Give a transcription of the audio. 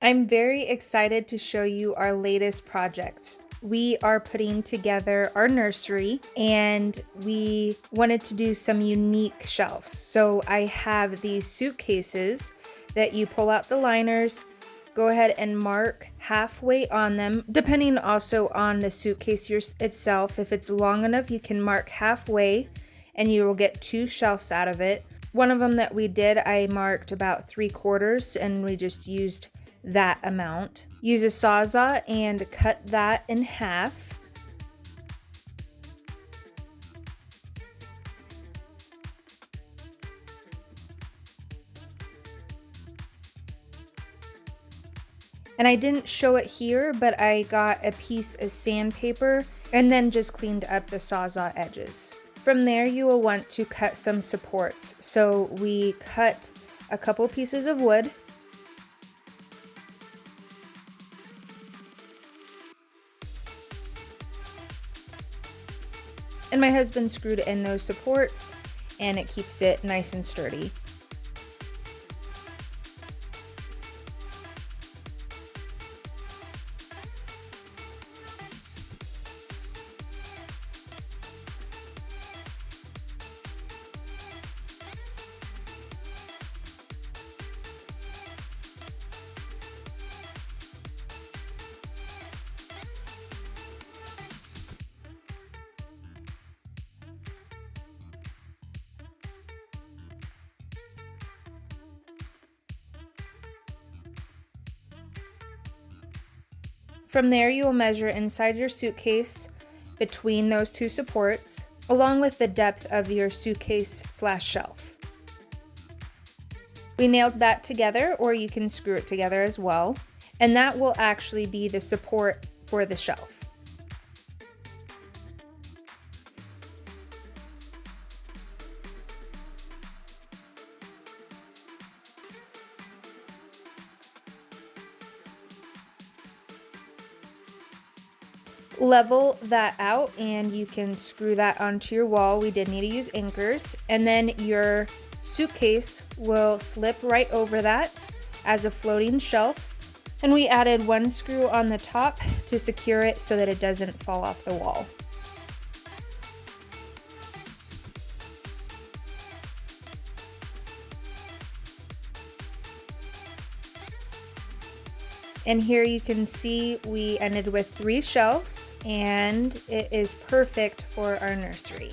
I'm very excited to show you our latest project. We are putting together our nursery and we wanted to do some unique shelves. So I have these suitcases that you pull out the liners, go ahead and mark halfway on them, depending also on the suitcase itself. If it's long enough, you can mark halfway and you will get 2 shelves out of it. One of them that we did, I marked about 3/4 and we just used that amount. Use a Sawzall and cut that in half. And I didn't show it here, but I got a piece of sandpaper and then just cleaned up the Sawzall edges. From there, you will want to cut some supports. So we cut a couple pieces of wood. And my husband screwed in those supports and it keeps it nice and sturdy. From there, you will measure inside your suitcase between those 2 supports, along with the depth of your suitcase/shelf. We nailed that together, or you can screw it together as well, and that will actually be the support for the shelf. Level that out and you can screw that onto your wall. We did need to use anchors, and then your suitcase will slip right over that as a floating shelf. And we added 1 screw on the top to secure it so that it doesn't fall off the wall. And here you can see we ended with 3 shelves and it is perfect for our nursery.